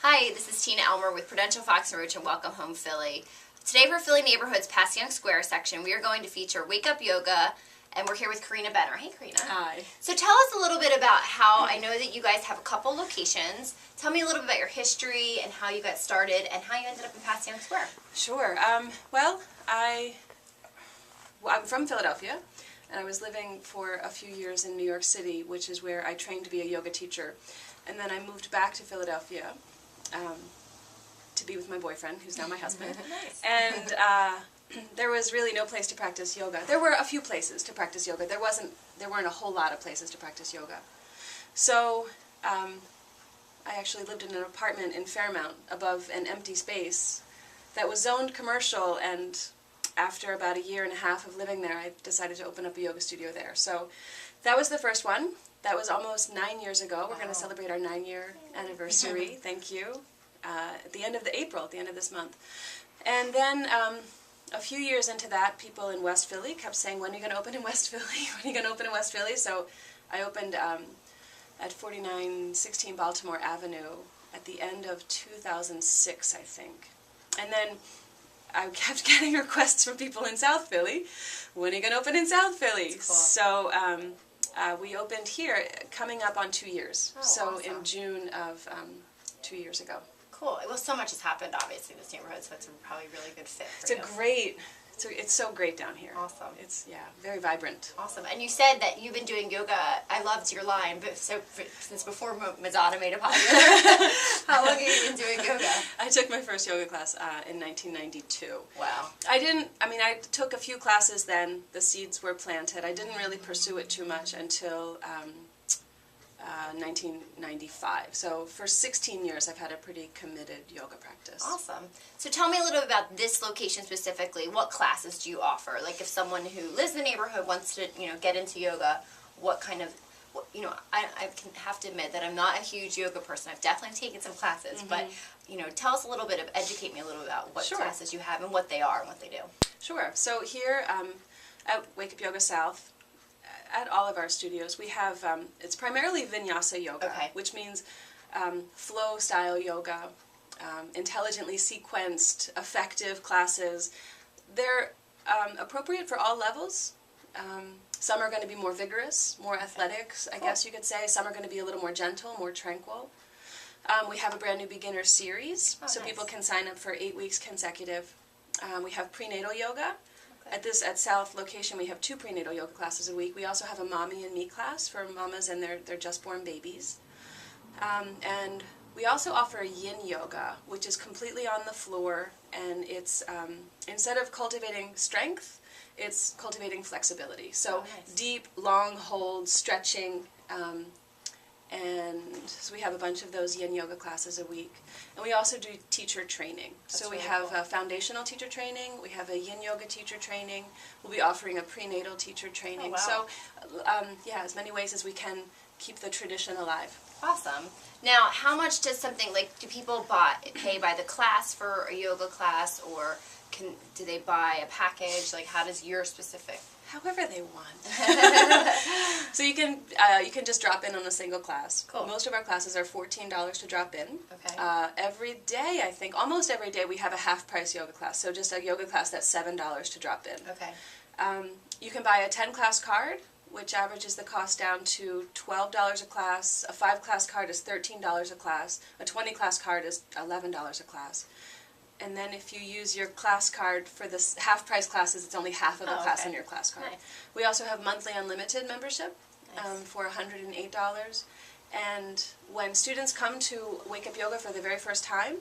Hi, this is Tina Elmer with Prudential Fox and Roach and Welcome Home Philly. Today for Philly Neighborhood's Passyunk Square section, we are going to feature Wake Up Yoga, and we're here with Karina Benner. Hey, Karina. Hi. So tell us a little bit about how, I know that you guys have a couple locations. Tell me a little bit about your history and how you got started and how you ended up in Passyunk Square. Sure. Well, I'm from Philadelphia, and I was living for a few years in New York City, which is where I trained to be a yoga teacher. And then I moved back to Philadelphia to be with my boyfriend, who's now my husband. Nice. And there was really no place to practice yoga. There were a few places to practice yoga. There weren't a whole lot of places to practice yoga. So I actually lived in an apartment in Fairmount above an empty space that was zoned commercial, and after about a year and a half of living there, I decided to open up a yoga studio there. So that was the first one. That was almost 9 years ago. We're going to celebrate our 9-year anniversary. Thank you. At the end of April, at the end of this month. And then a few years into that, people in West Philly kept saying, when are you going to open in West Philly? When are you going to open in West Philly? So I opened at 4916 Baltimore Avenue at the end of 2006, I think. And then I kept getting requests from people in South Philly. When are you going to open in South Philly? That's cool. So we opened here coming up on 2 years. Oh, so awesome. in June of 2 years ago. Cool. Well, so much has happened, obviously, in this neighborhood, so it's probably a really good fit for It's so great down here. Awesome. It's, very vibrant. Awesome. And you said that you've been doing yoga. I loved your line, but since before Mazada made it popular. How long have you been doing yoga? I took my first yoga class in 1992. Wow. I took a few classes then. The seeds were planted. I didn't really pursue it too much until 1995. So for 16 years I've had a pretty committed yoga practice. Awesome. So tell me a little bit about this location specifically. What classes do you offer? Like if someone who lives in the neighborhood wants to, get into yoga, what kind of, I can have to admit that I'm not a huge yoga person. I've definitely taken some classes, but tell us a little bit educate me a little about what Sure. classes you have and what they are and what they do. Sure. So here at Wake Up Yoga South, at all of our studios, we have, it's primarily vinyasa yoga, Okay. which means flow style yoga, intelligently sequenced, effective classes. They're appropriate for all levels. Some are going to be more vigorous, more athletic, I guess you could say. Some are going to be a little more gentle, more tranquil. We have a brand new beginner series, so nice. people can sign up for 8 weeks consecutive. We have prenatal yoga. At South location, we have 2 prenatal yoga classes a week. We also have a Mommy and Me class for mamas and their just-born babies. And we also offer yin yoga, which is completely on the floor, and it's, instead of cultivating strength, it's cultivating flexibility. So nice. Deep, long holds, stretching, and so we have a bunch of those yin yoga classes a week. And we also do teacher training. So we really have cool. foundational teacher training, we have a yin yoga teacher training, we'll be offering a prenatal teacher training. Oh, wow. So, as many ways as we can keep the tradition alive. Awesome. Now, how much does something, do people pay by the class for a yoga class, or do they buy a package? How does your specific... However they want. So you can just drop in on a single class. Cool. Most of our classes are $14 to drop in. Okay. Every day, I think, almost every day, we have a half-price yoga class. So just a yoga class that's $7 to drop in. Okay. You can buy a 10-class card, which averages the cost down to $12 a class. A 5-class card is $13 a class. A 20-class card is $11 a class. And then if you use your class card for the half-price classes, it's only half of the class on your class card. Nice. We also have monthly unlimited membership Nice. For $108. And when students come to Wake Up Yoga for the very first time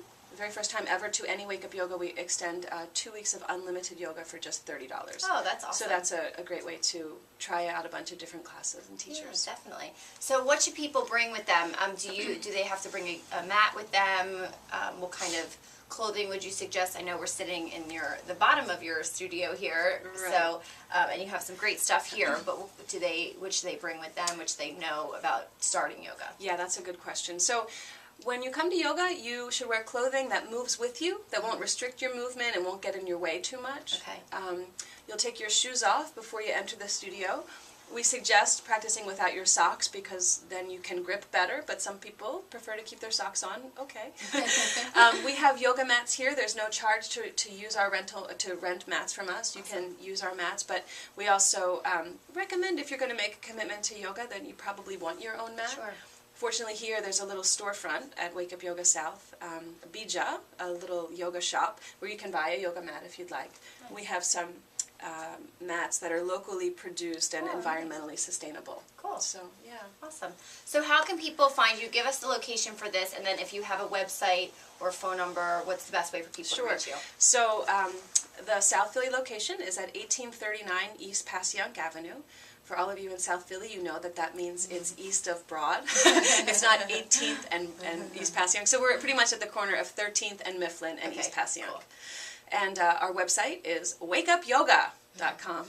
ever to any Wake Up Yoga, we extend 2 weeks of unlimited yoga for just $30. Oh, that's awesome. So that's a great way to try out a bunch of different classes and teachers. Yeah, definitely. So what should people bring with them? Do they have to bring a mat with them? What kind of clothing would you suggest? I know we're sitting in the bottom of your studio here, Right. so and you have some great stuff here. But which do they bring with them, which they know about starting yoga? Yeah, that's a good question. So when you come to yoga, you should wear clothing that moves with you, that won't restrict your movement and won't get in your way too much. Okay. You'll take your shoes off before you enter the studio. We suggest practicing without your socks because then you can grip better, but some people prefer to keep their socks on. Okay. We have yoga mats here. There's no charge to use our rent mats from us. You can use our mats, but we also recommend if you're going to make a commitment to yoga, then you probably want your own mat. Sure. Fortunately, here there's a little storefront at Wake Up Yoga South, Bija, a little yoga shop where you can buy a yoga mat if you'd like. Nice. We have some mats that are locally produced and Oh, environmentally sustainable. Cool. So, yeah. Awesome. So how can people find you? Give us the location for this, and then if you have a website or a phone number, what's the best way for people to reach you? So, the South Philly location is at 1839 East Passyunk Avenue. For all of you in South Philly, you know that means it's east of Broad. It's not 18th and East Passyunk. So we're pretty much at the corner of 13th and Mifflin and East Passyunk. Cool. And our website is wakeupyoga.com.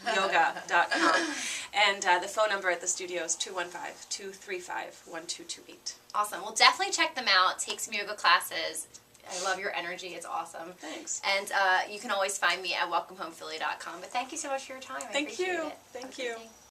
wakeupyoga.com. And the phone number at the studio is 215-235-1228. Awesome. Well, definitely check them out. Take some yoga classes. I love your energy. It's awesome. Thanks. And you can always find me at welcomehomefilly.com. But thank you so much for your time. I Thank appreciate you. it. Thank Have a good you. day.